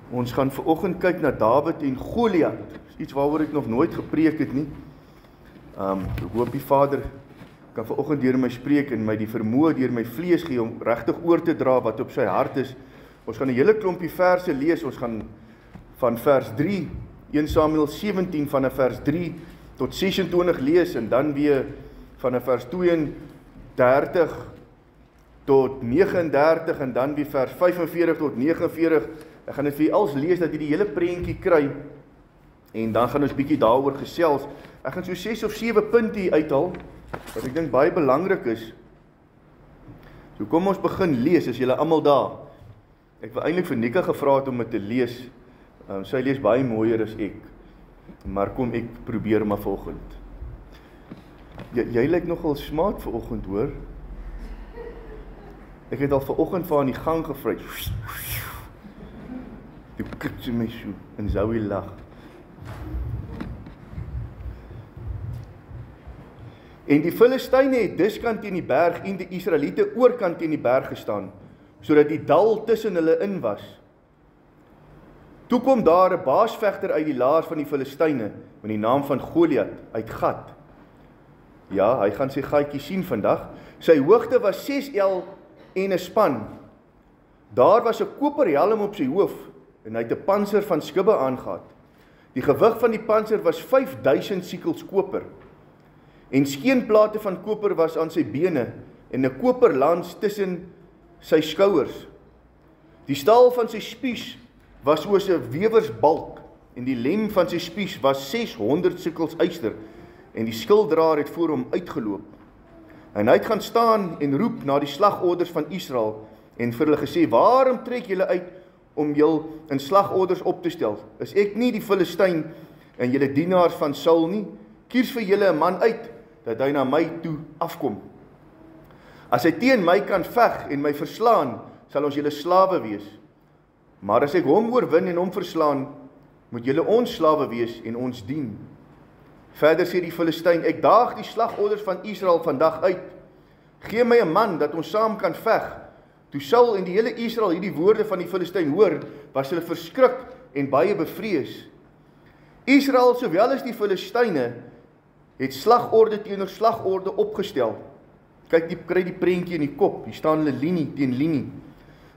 Ons gaan vanoggend kyk na Dawid en Goliat. Iets waaroor ek nog nooit gepreek het nie. Ek hoop die Vader kan vanoggend deur my spreek en my die vermoë deur my vlees gee om regtig oor te dra wat op sy hart is. Ons gaan 'n hele klompie verse lees. Ons gaan van vers 3, 1 Samuel 17 van vers 3 tot 26 lees en dan weer van vers 32 tot 39 en dan weer vers 45 tot 49. Ek gaan dit vir julle als lees dat jy die hele prentjie kry en dan gaan ons bietjie daaroor gesels. Ek gaan so 6 of 7 punte hier uithaal wat ek dink baie belangrik is. So kom ons begin lees, is julle almal daar. Ek wil eintlik vir Nika gevra het om dit te lees. Sy lees baie mooier as ek. Maar kom ek probeer maar vanoggend. Jy lyk nogal smaak vanoggend, hoor. Ek het al vanoggend vir aan die gang gevry. Die kyk sy my so en Zoe lag. En die Filistyne het diskant teen die berg en die Israeliete oorkant teen die berg gestaan, sodat die dal tussen hulle in was. Toe kom daar 'n baasvegter uit die laars van die Filistyne, met die naam van Goliat, uit Gat. Ja, hy gaan sy gaatjie sien vandag. Sy hoogte was 6 el en 'n span. Daar was 'n koperhelm op sy hoof, en hy het 'n panser van skibbe aangehad. Die gewig van die panser was 5000 sikels koper. En skeenplate van koper was aan sy bene, en 'n koperlans tussen sy skouers. Die staal van sy spies was soos 'n wewersbalk, en die lem van sy spies was 600 sikels yster, en die skilddraer het voor hom uitgeloop. En hy het gaan staan en roep na die slagorders van Israel, en vir hulle gesê, waarom trek julle uit om julle in slagorders op te stel? Is ek nie die Filistyn en julle dienaars van Saul nie? Kies vir julle 'n man uit, dat hy na my toe afkom. As hy teen my kan veg en my verslaan, sal ons julle slawe wees. Maar as ek hom oorwin en hom verslaan, moet julle ons slawe wees en ons dien. Verder sê die Filistyn, ek daag die slagorders van Israel vandag uit. Gee my 'n man, dat ons saam kan veg. Toe Saul en die hele Israel hierdie woorde van die Filistyn hoor, was hulle verskrik en baie bevrees. Israel, sowel as die Filistyne, het slagorde teenoor slagorde opgestel. Kyk, kry die prentjie in die kop, hier staan hulle linie teen linie.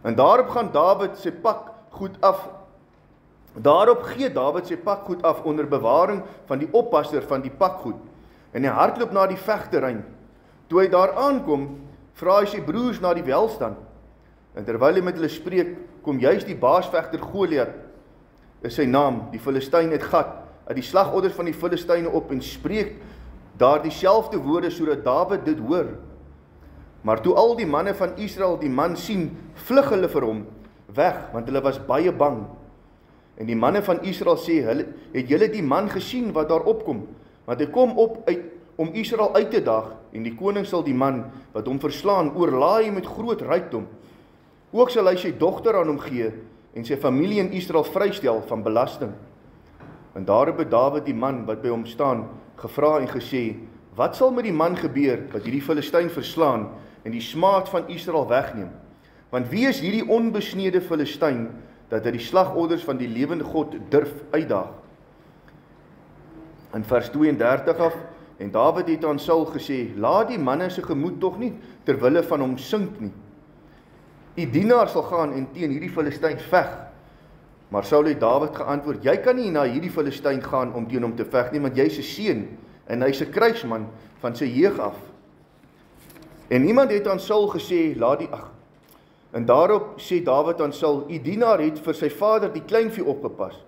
En daarop gaan Dawid sy pak goed af. Daarop gee Dawid sy pakgoed af onder bewaring van die oppasser van die pakgoed. En hy hardloop na die vegterrein. Toe hy daar aankom, vra hy sy broers na die welstand. En terwyl hy met hulle spreek, kom juist die baasvegter Goliat, is sy naam, die Filistyn het Gat, uit die slagorders van die Filistyne op en spreek daar dieselfde woorde sodat Dawid dit hoor. Maar toe al die manne van Israel die man sien, vlug hulle vir hom weg, want hulle was baie bang. En die manne van Israel sê, het julle die man gesien wat daar opkom? Want hy kom op om Israel uit te daag, en die koning sal die man wat hom verslaan oorlaai met groot rykdom. Ook sal hy sy dogter aan hom gee en sy familie in Israel vrystel van belasting. En daarop het Dawid die man wat by hom staan gevra en gesê, wat sal met die man gebeur wat hierdie Filistyn verslaan en die smaad van Israel wegneem? Want wie is hierdie onbesnede Filistyn dat hy die slagorders van die lewende God durf uitdaag? In vers 32 af, en Dawid het aan Saul gesê, laat die manne se gemoed tog nie terwille van hom sink nie. Die dienaar sal gaan en teen hierdie Filistyn veg. Maar Saul het Dawid geantwoord, jy kan nie na hierdie Filistyn gaan om teen hom te veg nie, want jy is 'n seun en hy's 'n krygsman van sy jeug af. En iemand het aan Saul gesê, en daarop sê Dawid aan Saul, die dienaar het vir sy vader die kleinvee opgepas.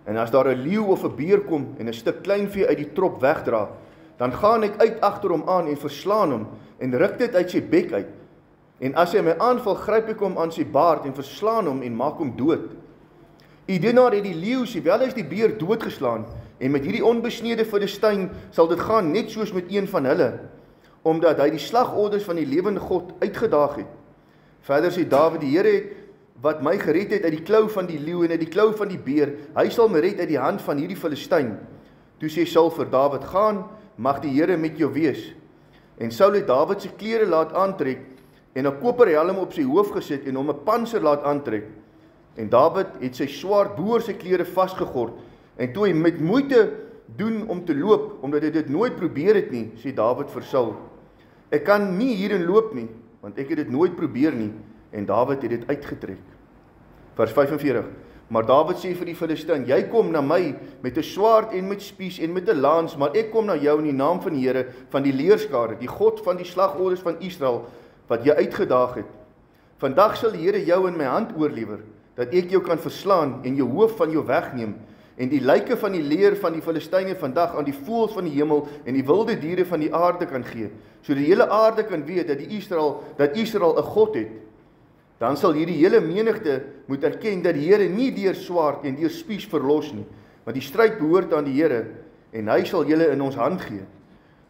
En as daar 'n leeu of 'n beer kom en 'n stuk kleinvee uit die trop wegdra, dan gaan ek uit agter hom aan en verslaan hom en ruk dit uit sy bek uit. En as hy my aanval, gryp ek hom aan sy baard en verslaan hom en maak hom dood. Die dienaar het die leeu sowel as die beer doodgeslaan, en met hierdie onbesnede Filistyn sal dit gaan net soos met een van hulle, omdat hy die slagorders van die lewende God uitgedaag het. Verder sê Dawid, die Here het wat my gered het uit die klou van die leeu en uit die klou van die beer, hy sal my red uit die hand van hierdie Filistyn. Toe sê Saul vir Dawid, gaan, mag die Here met jou wees. En Saul het Dawid se klere laat aantrek en 'n koperhelm op sy hoof gesit en hom 'n panser laat aantrek. En Dawid het sy swaard bo oor sy klere vasgegord, en toe hy met moeite doen om te loop, omdat hy dit nooit probeer het nie, sê Dawid vir Saul, ek kan nie hierin loop nie, want ek het dit nooit probeer nie, en Dawid het dit uitgetrek. Vers 45, maar Dawid sê vir die Filisteen, jy kom na my met 'n swaard en met spies en met 'n lans, maar ek kom na jou in die naam van die Here van die leerskare, die God van die slagordes van Israel, wat jy uitgedaag het. Vandag sal die Here jou in my hand oorlewer, dat ek jou kan verslaan en jou hoof van jou wegneem, en die lyke van die leer van die Filistyne vandag aan die voëls van die hemel en die wilde diere van die aarde kan gee, sodat die hele aarde kan weet dat Israel 'n God het. Dan sal hierdie hele menigte moet erken dat die Here nie deur swaard en deur spies verlos nie, want die stryd behoort aan die Here, en hy sal julle in ons hand gee.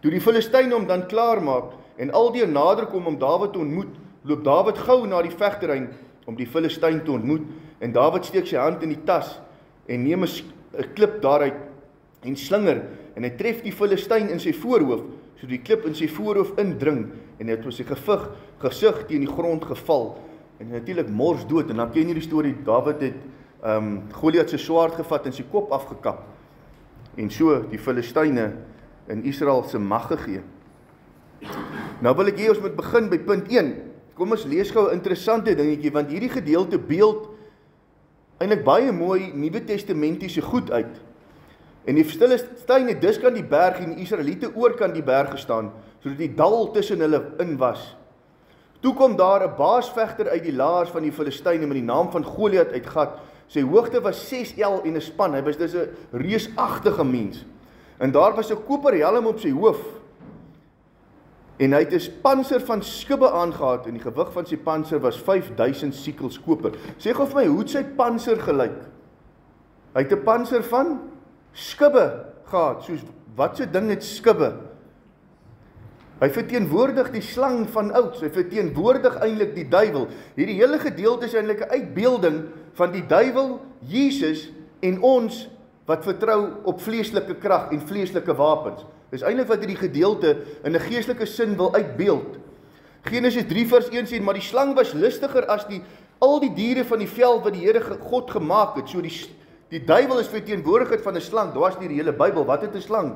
Toe die Filistyne hom dan klaar maak, en aldeur nader kom om Dawid te ontmoet, loop Dawid gou na die vegterrein om die Filistyn te ontmoet, en Dawid steek sy hand in die tas, en neem 'n klip daaruit, en slinger, en hy tref die Filistyn in sy voorhoof, so die klip in sy voorhoof indring, en hy het met sy gesig teen die grond geval, en natuurlik mors dood, en dan ken jy die storie, Dawid het Goliat se swaard gevat en sy kop afgekap, en so die Filistyne in Israel se mag gegee. Nou wil ek hê ons moet begin by punt 1, kom ons lees gou 'n interessante dingetjie, want hierdie gedeelte beeld eintlik baie mooi Nuwe Testamentiese goed uit. En die Filistyne het dus kan die berg en die Israeliete oor kan die berg gestaan, sodat die dal tussen hulle in was. Toe kom daar 'n baasvegter uit die laars van die Filistyne met die naam van Goliat uit Gat. Sy hoogte was 6 el en 'n span. Hy was dus 'n reusagtige mens. En daar was 'n koperhelm op sy hoof. En hy het 'n panser van skubbe aangehad en die gewig van sy panser was 5000 sikels koper. Sê gou vir my, hoe het sy panser gelyk? Hy het 'n panser van skubbe gehad. Soos wat se ding het skubbe? Hy verteenwoordig die slang van ouds. Hy verteenwoordig eintlik die duiwel. Hierdie hele gedeelte is eintlik 'n uitbeelding van die duiwel, Jesus en ons wat vertrou op vleeslike krag en vleeslike wapens. Dis eintlik wat hierdie gedeelte in 'n geestelike sin wil uitbeeld. Genesis 3 vers 1 sê, maar die slang was lustiger as al die diere van die veld wat die Here God gemaak het. So die duiwel is verteenwoordigheid van 'n slang. Dwars deur die hele Bybel. Wat het 'n slang?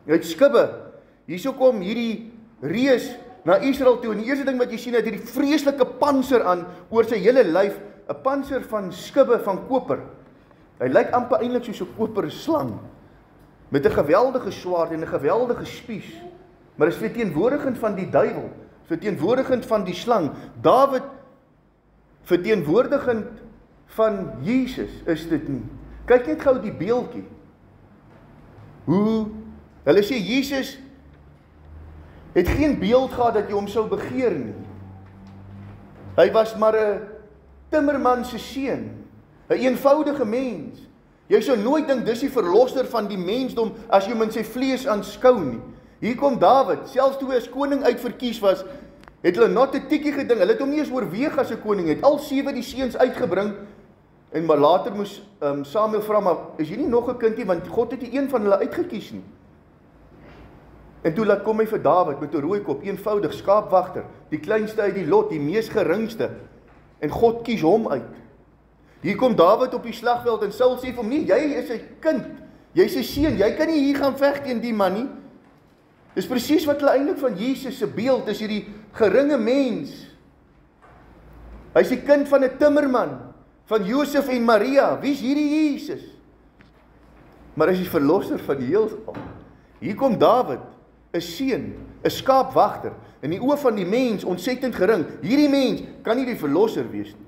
Hy het skubbe. Hierso kom hierdie reus na Israel toe, en die eerste ding wat jy sien, het hierdie vreeslike panser aan oor sy hele lyf, 'n panser van skubbe van koper. Hy lyk amper eintlik soos 'n koper slang, met 'n geweldige swaard en 'n geweldige spies, maar is verteenwoordigend van die duiwel, verteenwoordigend van die slang. Dawid, verteenwoordigend van Jesus, is dit nie. Kyk net gou die beeldjie. Hoe, hulle sê Jesus het geen beeld gehad dat jy hom sou begeer nie. Hy was maar 'n timmerman se seun, 'n eenvoudige mens. Jy sou nooit dink dis die verlosser van die mensdom as jy hom in sy vlees aanskou nie. Hier kom Dawid, selfs toe hy as koning uitverkies was, het hulle not 'n tikkie geding. Hulle het hom nie eens oorweeg as 'n koning het. Al 7 die seuns uitgebring, en maar later moes Samuel vra, maar is jy nie nog 'n kindie, want God het nie een van hulle uitgekies nie. En toe laat kom hy vir Dawid met 'n rooi kop, eenvoudig skaapwagter, die kleinste uit die lot, die mees geringste, en God kies hom uit. Hier kom Dawid op die slagveld en Saul sê vir hom, nee, jy is 'n kind, jy's 'n seun, jy kan nie hier gaan veg teen die man nie. Dis presies wat hulle eintlik van Jesus se beeld is, hierdie geringe mens. Hy's die kind van 'n timmerman, van Josef en Maria. Wie's hierdie Jesus? Maar hy is die verlosser van die heelal. Hier kom Dawid, 'n seun, 'n skaapwagter, in die oë van die mens ontsettend gering. Hierdie mens kan nie die verlosser wees nie.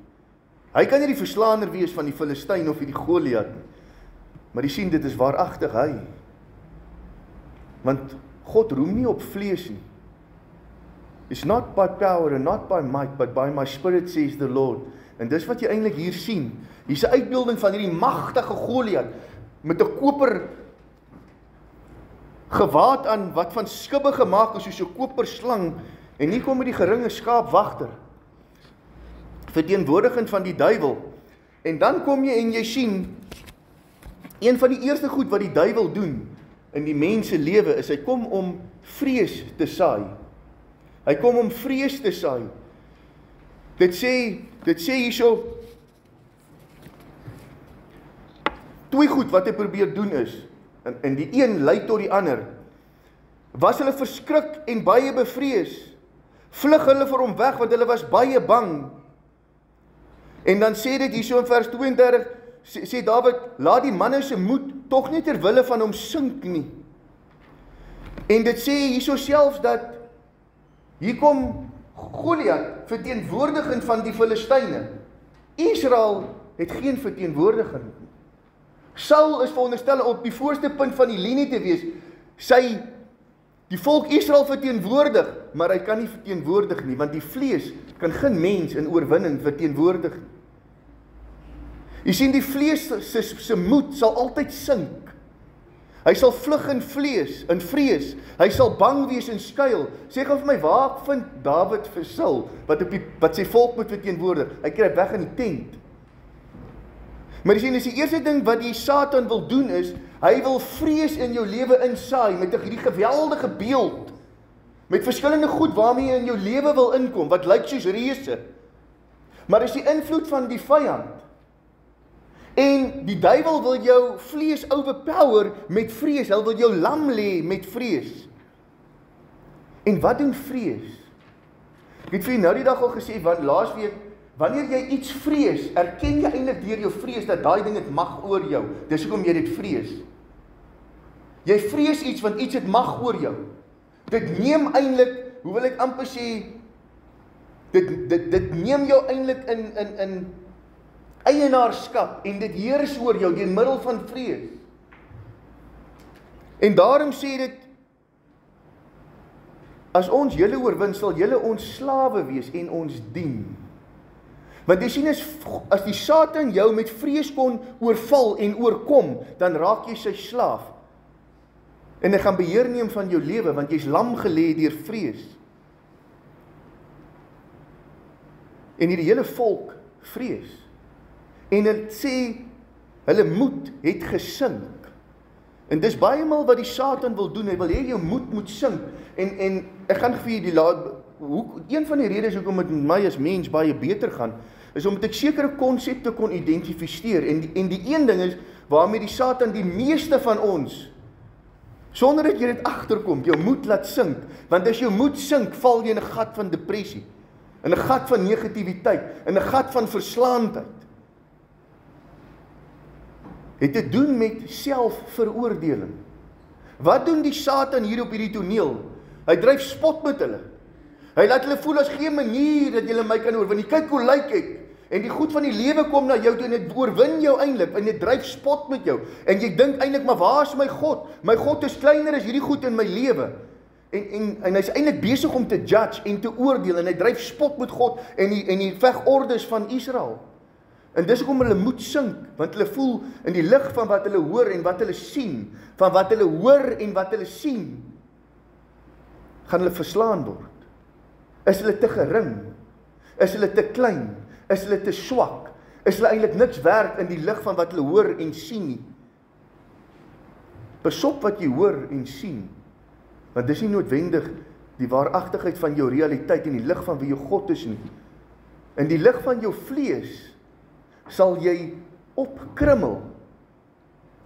Hy kan nie die verslaander wees van die Filistyn of die Goliat nie. Maar jy sien, dit is waaragtig hy. Want God roem nie op vlees nie. It's not by power and not by might, but by my spirit, says the Lord. En dis wat jy eintlik hier sien. Hier's 'n uitbeelding van hierdie magtige Goliat met 'n koper gewaad aan wat van skubbe gemaak is, soos 'n koper slang, en hier kom met die geringe skaapwagter, verteenwoordigend van die duiwel. En dan kom jy en jy sien, een van die eerste goed wat die duiwel doen in die mens se lewe is, hy kom om vrees te saai. Hy kom om vrees te saai. Dit sê hierso twee goed wat hy probeer doen is, en die een lei tot die ander, was hulle verskrik en baie bevrees, vlug hulle vir hom weg, want hulle was baie bang. En dan sê dit hier so in vers 32, sê Dawid, laat die manne se moed tog nie ter wille van hom sink nie. En dit sê hier so selfs dat, hier kom Goliat, verteenwoordiging van die Filistyne. Israel het geen verteenwoordiging. Saul is veronderstel op die voorste punt van die linie te wees, die volk Israel verteenwoordig, maar hy kan nie verteenwoordig nie, want die vlees kan geen mens in oorwinning verteenwoordig nie. Jy sien, die vlees se moed sal altyd sink. Hy sal vlug in vrees, hy sal bang wees en skuil. Sê gou vir my, waar vind Dawid vir Saul, wat sy volk moet verteenwoordig? Hy kry weg in die tent. Maar jy sien, die eerste ding wat die Satan wil doen is, hy wil vrees in jou lewe insaai, met hierdie geweldige beeld, met verskillende goed waarmee jy in jou lewe wil inkom, wat lyk soos reëse. Maar is die invloed van die vyand. En die duiwel wil jou vlees overpower met vrees, hy wil jou lam lê met vrees. En wat doen vrees? Ek het vir jou nou die dag al gesê, want laasweek, wanneer jy iets vrees, erken jy eintlik deur jou vrees dat daai ding het mag oor jou. Dis hoekom jy dit vrees. Jy vrees iets want iets het mag oor jou. Dit neem eintlik, hoe wil ek amper sê, dit neem jou eintlik in eienaarskap en dit heers oor jou deur middel van vrees. En daarom sê dit, as ons julle oorwin, sal julle ons slawe wees en ons dien. Want jy sien, as die Satan jou met vrees kon oorval en oorkom, dan raak jy sy slaaf. En hy gaan beheer neem van jou lewe, want jy's lam gelê deur vrees. En hierdie hele volk vrees. En dit sê, hulle moed het gesink. En dis baie maal wat die Satan wil doen, hy wil hê jou moed moet sink. En ek gaan vir die een van die redes hoekom dit met my as mens baie beter gaan, is omdat ek sekere konsepte kon identifiseer. En die een ding is, waarmee die Satan die meeste van ons, sonder dat jy dit agterkom, jou moed laat sink. Want as jou moed sink, val jy in 'n gat van depressie, in 'n gat van negativiteit, in 'n gat van verslaandheid. Het te doen met selfveroordeling. Wat doen die Satan hier op hierdie toneel? Hy dryf spot met hulle. Hy laat hulle voel as geen manier dat julle my kan oorwin. Kyk hoe lyk ek. En die goed van die lewe kom na jou toe en dit oorwin jou eintlik en dit dryf spot met jou. En jy dink eintlik, maar waar is my God? My God is kleiner as hierdie goed in my lewe. En hy's eintlik besig om te judge en te oordeel en hy dryf spot met God en die vegordes van Israel. En dis hoekom hulle moed sink, want hulle voel in die lig van wat hulle hoor en wat hulle sien, van wat hulle hoor en wat hulle sien, gaan hulle verslaan word. Is hulle te gering? Is hulle te klein? Is hulle te swak? Is hulle eintlik niks werd in die lig van wat hulle hoor en sien nie? Pas op wat jy hoor en sien, want dis nie noodwendig die waaragtigheid van jou realiteit en die lig van wie jou God is nie. In die lig van jou vlees sal jy opkrummel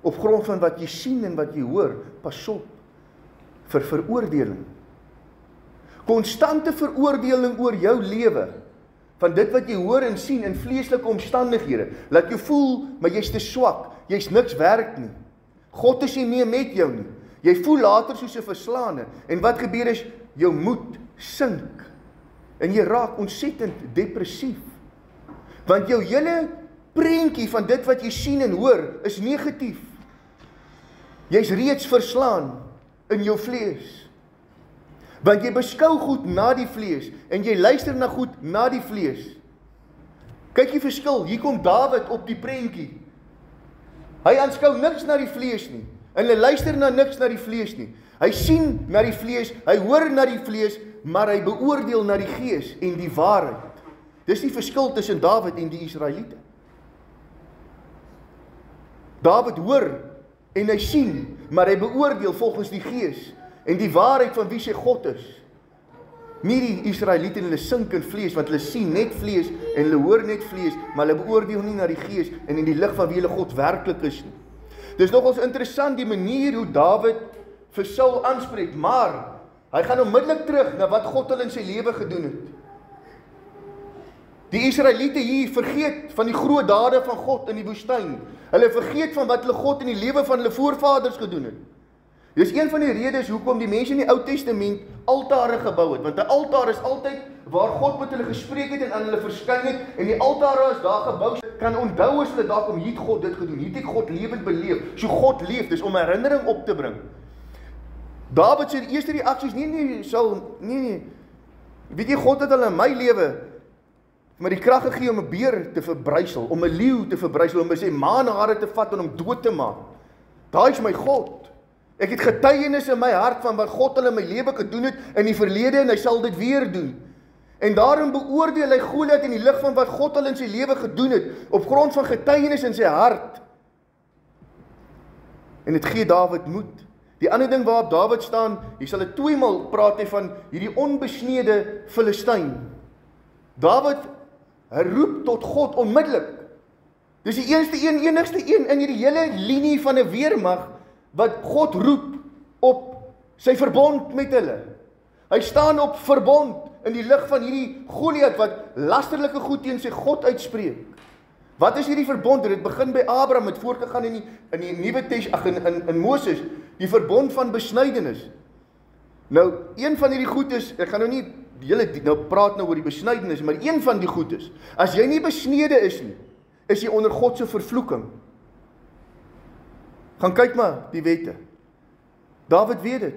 op grond van wat jy sien en wat jy hoor. Pas op vir veroordeling. Konstante veroordeling oor jou lewe, van dit wat jy hoor en sien in vleeslike omstandighede, laat jou voel, maar jy's te swak, jy's niks werd nie. God is nie meer met jou nie. Jy voel later soos 'n verslaane, en wat gebeur is, jou moed sink, en jy raak ontsettend depressief, want jou hele prentjie van dit wat jy sien en hoor, is negatief. Jy's reeds verslaan in jou vlees. Want jy beskou goed na die vlees, en jy luister na goed na die vlees. Kyk die verskil, hier kom Dawid op die prentjie. Hy aanskou niks na die vlees nie, en hy luister na niks na die vlees nie. Hy sien na die vlees, hy hoor na die vlees, maar hy beoordeel na die gees en die waarheid. Dis die verskil tussen Dawid en die Israeliete. Dawid hoor en hy sien, maar hy beoordeel volgens die gees en die waarheid van wie sy God is. Nie die Israeliete, hulle sink in vlees, want hulle sien net vlees en hulle hoor net vlees, maar hulle beoordeel nie na die gees en in die lig van wie hulle God werklik is nie. Dis nogals interessant die manier hoe Dawid vir Saul aanspreek, maar hy gaan onmiddellik terug na wat God al in sy lewe gedoen het. Die Israeliete hier vergeet van die groot dade van God in die woestyn. Hulle vergeet van wat hulle God in die lewe van hulle voorvaders gedoen het. Dis een van die redes hoekom die mense in die Ou Testament altare gebou het, want 'n altaar is altyd waar God met hulle gespreek het en aan hulle verskyn het, en die altare is daar gebou, kan onthou as hulle daar kom, hier het God dit gedoen, hier het ek God lewend beleef, so God leef, dis om herinnering op te bring. Dawid se eerste reaksies, nee, weet jy, God het al in my lewe maar die krag gegee om 'n beer te verbrysel, om 'n leeu te verbrysel, om sy manhare te vat en hom dood te maak. Daai is my God. Ek het getuienis in my hart van wat God al in my lewe gedoen het in die verlede, en hy sal dit weer doen. En daarom beoordeel hy Goliat in die lig van wat God al in sy lewe gedoen het, op grond van getuienis in sy hart. En dit gee Dawid moed. Die ander ding waarop Dawid staan, hier sal ek tweemaal praat hy van hierdie onbesnede Filistyn. Dawid, hy roep tot God onmiddellik. Dis die enigste een in hierdie hele linie van 'n weermag wat God roep op sy verbond met hulle. Hy staan op verbond in die lig van hierdie Goliat wat lasterlike goed teen sy God uitspreek. Wat is hierdie verbond? Dit begin by Abraham, het voortgegaan in die Nuwe Testament, in Moses, die verbond van besnydenis. Nou, een van hierdie goed is, ek gaan nou nie nou praat nou oor die besnydenis, maar een van die goed is, as jy nie besnede is nie, is jy onder God se vervloeking. Gaan kyk maar die wette. Dawid weet dit.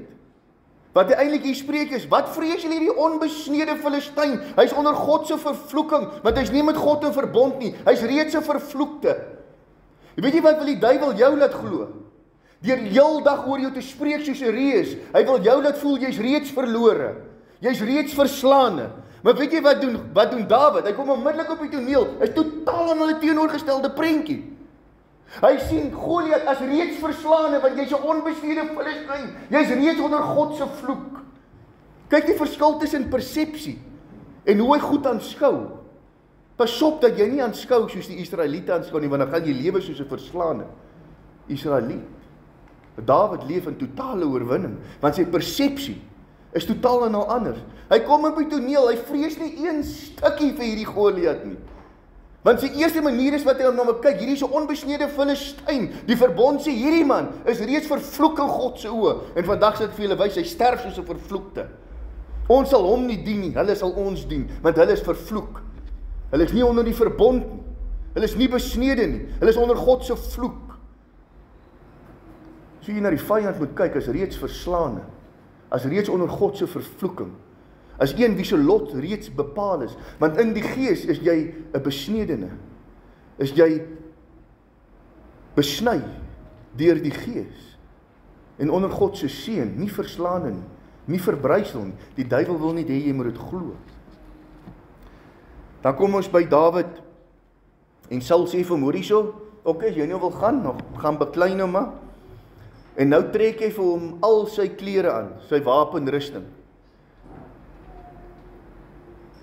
Wat hy eintlik hier spreek is, wat vrees julle hierdie onbesnede Filistyn? Hy's onder God se vervloeking, want hy's nie met God in verbond nie. Hy's reeds 'n vervloekte. Weet jy wat wil die duiwel jou laat glo? Deur heeldag oor jou te spreek soos 'n reus. Hy wil jou laat voel jy's reeds verlore. Jy's reeds verslaane. Maar weet jy wat doen Dawid? Hy kom onmiddellik op die toneel. Hy's totaal aan hulle teenoorgestelde prentjie. Hy sien Goliat as reeds verslaane, want jy's 'n onbesnede Filistyn. Jy's reeds onder God se vloek. Kyk die verskil tussen persepsie en hoe hy goed aanskou. Pas op dat jy nie aanskou soos die Israeliete aanskou nie, want dan gaan jy lewe soos 'n verslaane Israeliet. Dawid leef in totale oorwinning, want sy persepsie is totaal en al anders. Hy kom op die toneel, hy vrees nie een stukkie vir hierdie Goliat nie. Want sy eerste manier is wat hy na hom kyk, hierdie is 'n onbesnede Filistyn. Die verbond sê hierdie man is reeds vervloek in God se oë. En vandag sê ek vir julle wys, hy sterf soos 'n vervloekte. Ons sal hom nie dien nie, hulle sal ons dien, want hulle is vervloek. Hulle is nie onder die verbond nie. Hulle is nie besnede nie. Hulle is onder God se vloek. So jy na die vyand moet kyk, as reeds verslaane, as reeds onder God se vervloeking, as een wie se lot reeds bepaal is, want in die gees is jy 'n besnedene, is jy besny deur die gees, en onder God se seën, nie verslaane nie, nie verbrysel nie. Die duiwel wil nie hê jy moet dit glo. Dan kom ons by Dawid, en Saul sê vir hom, hoor hierso, as jy nou wil gaan beklei nou maar. En nou trek hy vir hom al sy klere aan, sy wapenrusting.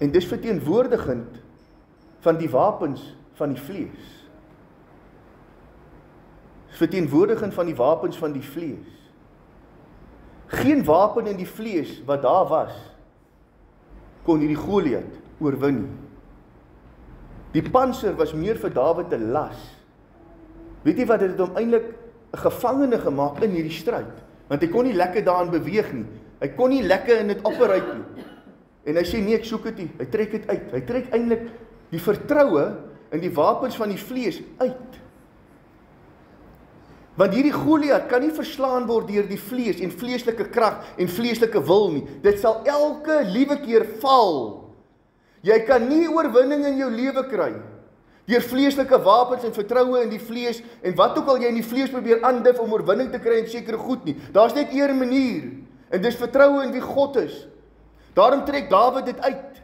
En dis verteenwoordigend van die wapens van die vlees. Verteenwoordigend van die wapens van die vlees. Geen wapen in die vlees wat daar was, kon hierdie Goliat oorwin nie. Die panser was meer vir Dawid 'n las. Weet jy wat, dit het hom eintlik 'n gevangene gemaak in hierdie stryd, want hy kon nie lekker daarin beweeg nie, hy kon nie lekker in dit operate nie, en hy sê nee, ek soek dit nie, hy trek dit uit, hy trek eintlik die vertroue in die wapens van die vlees uit, want hierdie Goliat kan nie verslaan word deur die vlees en vleeslike krag en vleeslike wil nie, dit sal elke liewe keer val. Jy kan nie oorwinning in jou lewe kry deur vleeslike wapens en vertroue in die vlees, en wat ook al jy in die vlees probeer aandif om oorwinning te kry in sekere goed nie. Daar's net een manier, en dis vertroue in wie God is. Daarom trek Dawid dit uit.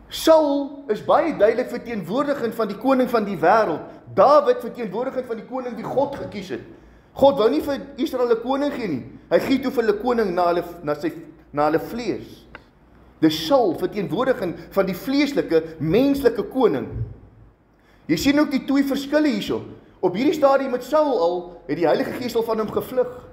Saul is baie duidelik verteenwoordigend van die koning van die wêreld. Dawid verteenwoordigend van die koning wie God gekies het. God wou nie vir Israel 'n koning gee nie. Hy gee toe vir hulle koning na hulle vlees. Dis Saul verteenwoordigend van die vleeslike, menslike koning. Jy sien ook die twee verskille hierso. Op hierdie stadium met Saul al, het die Heilige Gees al van hom gevlug.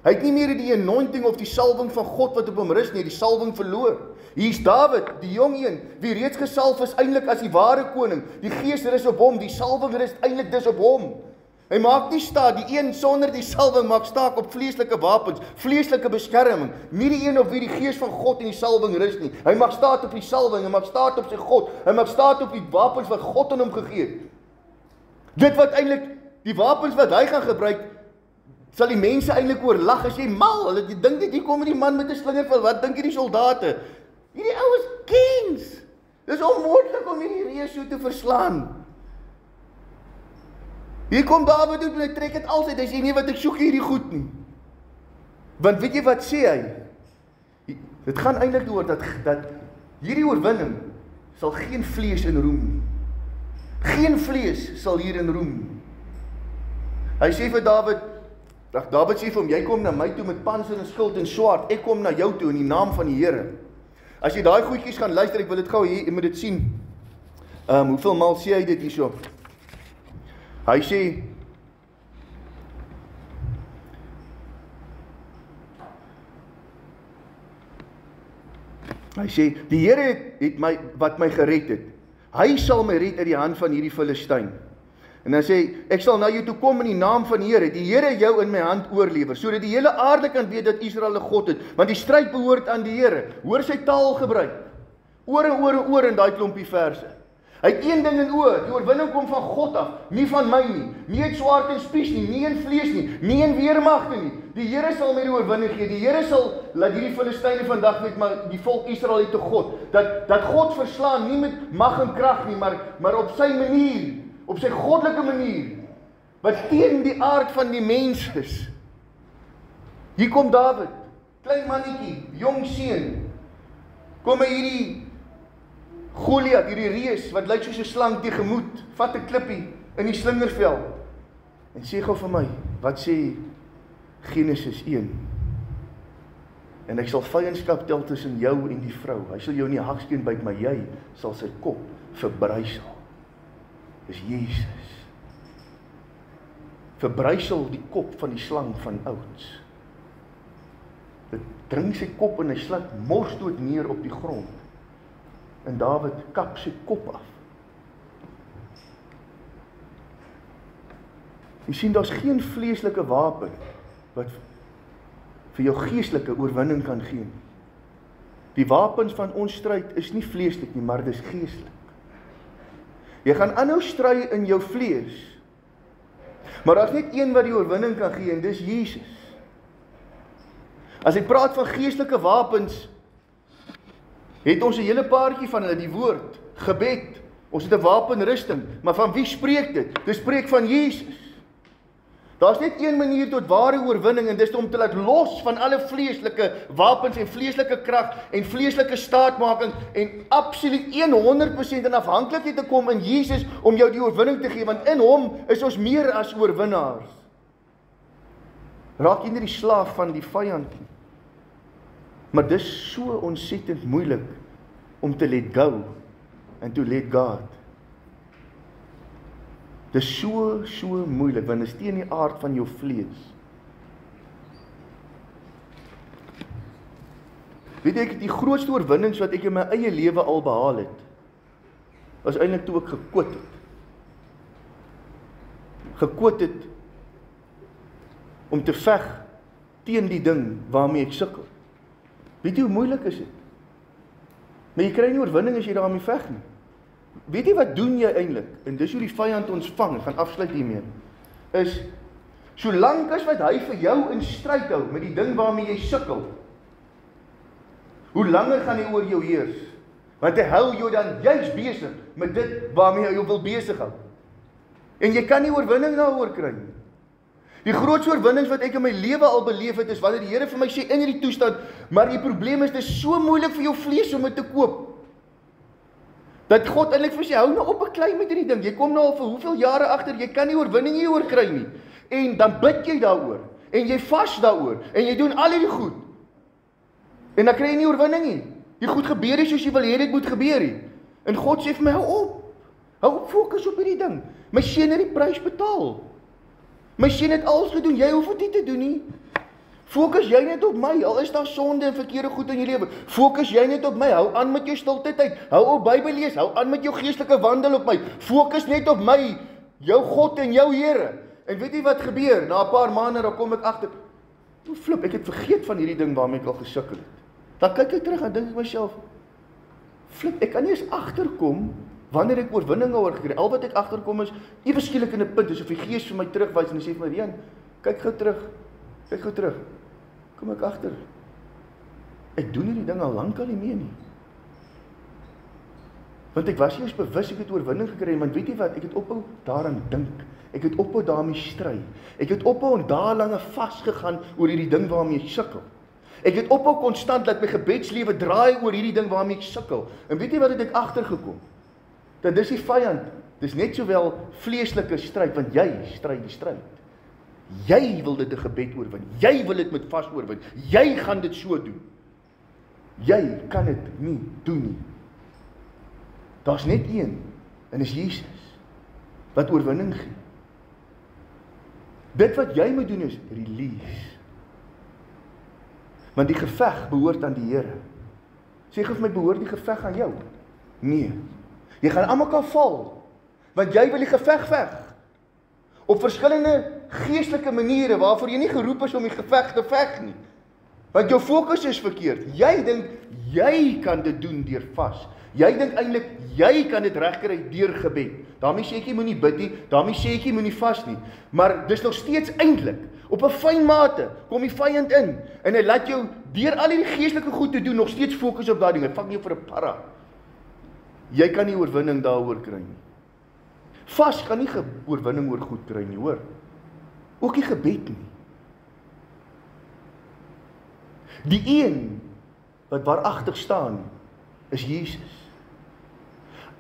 Hy het nie meer die anointing of die salwing van God wat op hom rus nie, die salwing verloor. Hier is Dawid, die jong een, wie reeds gesalf is eintlik as die ware koning. Die Gees rus op hom, die salwing rus eintlik dus op hom. Hy maak nie staat, die een sonder die salwing maak staak op vleeslike wapens, vleeslike beskerming, nie die een op wie die Gees van God en die salwing rus nie. Hy maak staat op die salwing, hy maak staat op sy God, hy maak staat op die wapens wat God aan hom gegee het. Dit wat eintlik, die wapens wat hy gaan gebruik, sal die mense eintlik oor lag as jy mal, hulle dink net hier kom die man met 'n slingervel, wat dink jy die soldate? Hierdie ou is kings. Dis onmoontlik om hierdie reus so te verslaan. Hier kom Dawid toe en hy trek dit altyd, hy sê nee wat ek soek hierdie goed nie. Want weet jy wat sê hy? Dit gaan eintlik oor dat hierdie oorwinning sal geen vlees in roem nie. Geen vlees sal hierin roem. Hy sê vir Dawid sê vir hom, jy kom na my toe met panser en skild en swaard, ek kom na jou toe in die naam van die Here. As jy daai goedjies gaan luister, ek wil dit gou hier, jy moet dit sien. Hoeveel maal sê hy dit hierso? Hy sê, die Here het my, wat my gered het. Hy sal my red uit die hand van hierdie Filistyn. En dan sê, ek sal na jou toe kom in die naam van die Here. Die Here jou in my hand oorlewer, sodat die hele aarde kan weet dat Israel 'n God het, want die stryd behoort aan die Here. Hoor sy taal gebruik. Oor en oor en oor in daai klompie verse. Hy het een ding in oor, die oorwinning kom van God af, nie van my nie. Nie in swaard en spies nie, nie in vlees nie, nie in weermagte nie. Die Here sal my die oorwinning gee. Die Here sal laat hierdie Filistyne vandag weet, maar die volk Israel het 'n God. Dat God verslaan nie met mag en krag nie, maar op sy manier, op sy goddelike manier, wat teen die aard van die mens is. Hier kom Dawid, klein mannetjie, jong seun, kom hy hierdie Goliat, hierdie reus, wat lyk soos 'n slang tegemoet, vat 'n klippie in die slingervel, en sê gou vir my, wat sê Genesis 1? En ek sal vyandskap tel tussen jou en die vrou, hy sal jou in die hakskeen byt, maar jy sal sy kop verbrysel. Dis Jesus. Verbrysel die kop van die slang van ouds. Dit dring sy kop en hy slat morsdood neer op die grond. En Dawid kap sy kop af. Jy sien, daar's geen vleeslike wapen wat vir jou geestelike oorwinning kan gee. Die wapens van ons stryd is nie vleeslik nie, maar dis geestelik. Jy gaan aanhou stry in jou vlees, maar daar's net een wat die oorwinning kan gee, en dis Jesus. As ek praat van geestelike wapens, het ons 'n hele paartjie van hulle, die woord, gebed, ons het 'n wapenrusting, maar van wie spreek dit? Dit spreek van Jesus. Daar's net een manier tot ware oorwinning, en dis om te laat los van alle vleeslike wapens en vleeslike krag en vleeslike staatmaking en absoluut 100% in afhanklikheid te kom in Jesus om jou die oorwinning te gee, want in hom is ons meer as oorwinnaars. Raak jy nie die slaaf van die vyand nie. Maar dis so ontsettend moeilik om te let go and to let God. Dis so moeilik, want dit is teen die aard van jou vlees. Weet ek, die grootste oorwinnings wat ek in my eie lewe al behaal het, was eintlik toe ek gekwot het. Gekwot het om te veg teen die ding waarmee ek sukkel. Weet jy hoe moeilik is dit? Maar jy kry nie oorwinning as jy daarmee veg nie. Weet jy wat doen jy eintlik? En dis hoe die vyand ons vang, gaan afsluit hiermee. Is, solank as wat hy vir jou in stryd hou met die ding waarmee jy sukkel, hoe langer gaan hy oor jou heers? Want hy hou jou dan juist besig met dit waarmee hy jou wil besig hou. En jy kan nie oorwinning daaroor kry nie. Die grootste oorwinnings wat ek in my lewe al beleef het, is wanneer die Here vir my sê in hierdie toestand, maar die probleem is, dit is so moeilik vir jou vlees om dit te koop. Dat God eintlik vir sê, hou nou op beklei met hierdie ding. Jy kom nou al vir hoeveel jare agter, jy kan nie oorwinning hieroor kry nie. En dan bid jy daaroor, en jy vas daaroor, en jy doen al hierdie goed. En dan kry jy nie oorwinning nie. Die goed gebeur nie soos jy wil hê dit moet gebeur nie. En God sê vir my, hou op fokus op hierdie ding. My seun het die prys betaal. My seun het alles gedoen, jy hoef dit nie te doen nie. Fokus jy net op my, al is daar sonde en verkeerde goed in jou lewe. Fokus jy net op my, hou aan met jou stilte tyd, hou op Bybel lees, hou aan met jou geestelike wandel op my. Fokus net op my, jou God en jou Here. En weet jy wat gebeur? Na 'n paar maande dan kom ek agter, toe flip, ek het vergeet van hierdie ding waarmee ek al gesukkel het. Dan kyk ek terug en dink ek myself, flip, ek kan nie eens agterkom wanneer ek oorwinninge oor gekry. Al wat ek agterkom is ewe skielik in 'n punt, asof die Gees vir my terugwys en hy sê vir my, Rian, kyk gou terug. Kom ek agter. Ek doen hierdie ding al lankal nie meer nie. Want ek was nie eens bewus ek het oorwinning gekry, want weet jy wat, ek het ophou daaraan dink. Ek het ophou daarmee stry. Ek het ophou en daar lange vasgegaan oor hierdie ding waarmee ek sukkel. Ek het ophou konstant dat my gebedslewe draai oor hierdie ding waarmee ek sukkel. En weet jy wat het ek agtergekom? Dat dis die vyand. Dis net sowel vleeslike stryd, want jy stry die stryd. Jy wil dit 'n gebed oorwin. Jy wil dit met vas oorwin. Jy gaan dit so doen. Jy kan dit nie doen nie. Daar's net een, en dis Jesus, wat oorwinning gee. Dit wat jy moet doen is release. Want die geveg behoort aan die Here. Sê gou vir my, behoort die geveg aan jou? Nee. Jy gaan almekaar val, want jy wil die geveg veg. Op verskillende geestelike maniere, waarvoor jy nie geroep is om die geveg te veg nie. Want jou fokus is verkeerd. Jy dink, jy kan dit doen deur vas. Jy dink eintlik, jy kan dit regkry deur gebed. Daarmee sê ek jy moenie bid nie, daarmee sê ek jy moenie vas nie. Maar dis nog steeds eintlik, op 'n fyn mate, kom die vyand in, en hy laat jou, deur al die geestelike goed te doen, nog steeds fokus op daai ding. Hy vang jou vir 'n para. Jy kan nie oorwinning daaroor kry nie. Vas kan nie oorwinning oor goed kry nie, hoor. Ook nie gebed nie. Die een wat waaragtig staan, is Jesus.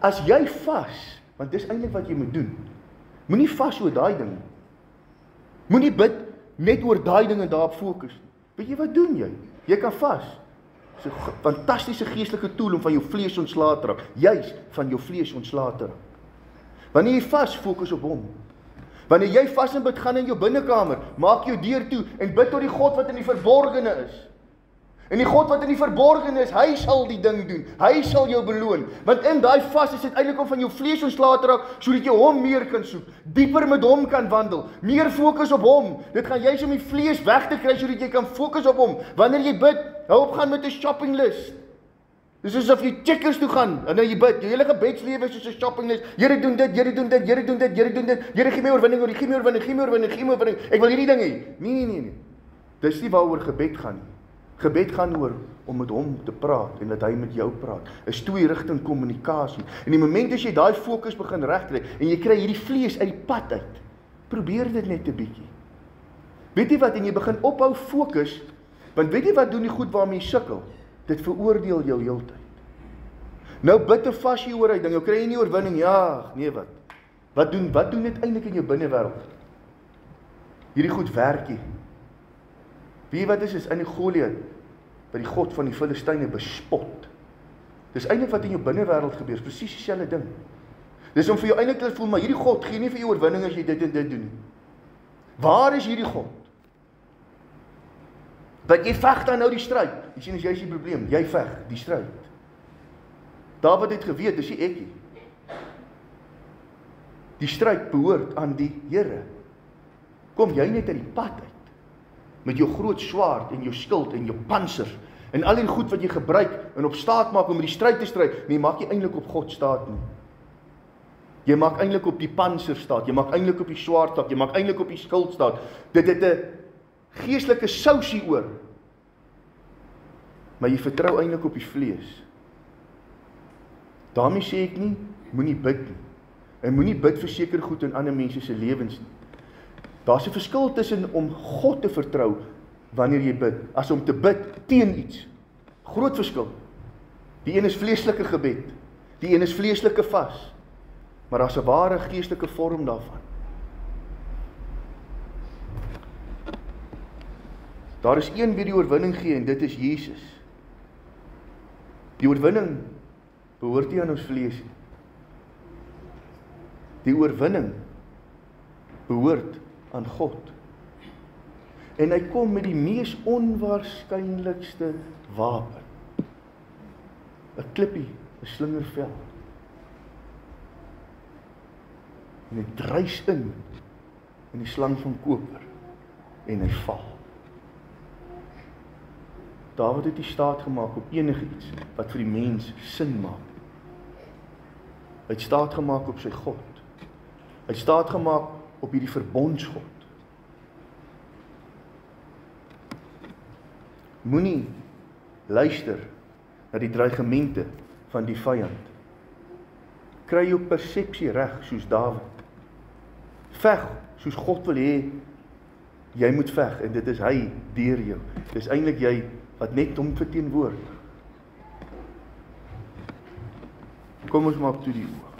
As jy vas, want dis eintlik wat jy moet doen, moenie vas oor daai ding. Moenie bid net oor daai ding en daarop fokus. Weet jy wat doen jy? Jy kan vas. Dis 'n fantastiese geestelike tool om van jou vlees ontslae te raak. Juis van jou vlees ontslae te raak. Wanneer jy vas, fokus op hom. Wanneer jy vas en bid, gaan in jou binnekamer, maak jou deur toe en bid tot die God wat in die verborgene is. En die God wat in die verborgene is, hy sal die ding doen. Hy sal jou beloon. Want in daai vas is dit eintlik om van jou vlees ontslae te raak, sodat jy hom meer kan soek, dieper met hom kan wandel, meer fokus op hom. Dit gaan juis om die vlees weg te kry, sodat jy kan fokus op hom. Wanneer jy bid, hou op gaan met 'n shopping list. Dis asof jy checkers toe gaan, en nou jy bid, jou hele gebedslewe is soos 'n shopping list. Here doen dit, Here doen dit, Here doen dit, Here doen dit. Here gee my oorwinning, gee my oorwinning, gee my oorwinning, gee my oorwinning. Ek wil hierdie ding hê. Nee. Dis nie waaroor gebed gaan nie. Gebed gaan oor om met hom te praat en dat hy met jou praat. 'n twee-rigting kommunikasie. En die oomblik as jy daai fokus begin regkry en jy kry hierdie vlees uit die pad uit, probeer dit net 'n bietjie. Weet jy wat, en jy begin ophou fokus, want weet jy wat doen die goed waarmee jy sukkel? Dit veroordeel jou heeltyd. Nou bid en vas jy oor hy ding, jy kry jy nie oorwinning, ja, nee wat. Wat doen dit eintlik in jou binnewêreld? Hierdie goed werk nie. Weet jy wat is in die Goliat, wat die God van die Filistyne bespot. Dis eintlik wat in jou binnewêreld gebeur, presies dieselfde ding. Dis om vir jou eintlik te voel, maar hierdie God gee nie vir jou oorwinning as jy dit en dit doen. Waar is hierdie God? Dat jy veg dan nou die stryd. Jy sien, as jy is die probleem, jy veg die stryd. Dawid het geweet, dis nie ek nie. Die stryd behoort aan die Here. Kom jy net uit die pad uit, met jou groot swaard en jou skild en jou panser, en al die goed wat jy gebruik, en op staat maak om met die stryd te stry, maar jy maak nie eintlik op God staat nie. Jy maak eintlik op die panser staat, jy maak eintlik op die swaard staat, jy maak eintlik op die skild staat. Dit het 'n geestelike sousie oor, maar jy vertrou eintlik op die vlees. Daarmee sê ek nie, moenie bid nie, en moenie bid vir sekere goed in ander mense se lewens nie. Daar's 'n verskil tussen om God te vertrou wanneer jy bid, as om te bid teen iets. Groot verskil. Die een is vleeslike gebed, die een is vleeslike vas, maar daar's 'n ware geestelike vorm daarvan. Daar is een wie die oorwinning gee, en dit is Jesus. Die oorwinning behoort nie aan ons vlees nie. Die oorwinning behoort aan God. En hy kom met die mees onwaarskynlikste wapen. 'n klippie, 'n slingervel. En hy dryf in die slang van koper en hy val. Dawid het nie staat gemaak op enige iets wat vir die mens sin maak. Hy het staat gemaak op sy God. Hy het staat gemaak op hierdie verbondsgod. Moenie luister na die dreigemente van die vyand. Kry jou persepsie reg soos Dawid. Veg soos God wil hê jy moet veg en dit is hy deur jou. Dis eintlik jy wat net hom verteenwoordig. Kom ons maak toe die oë.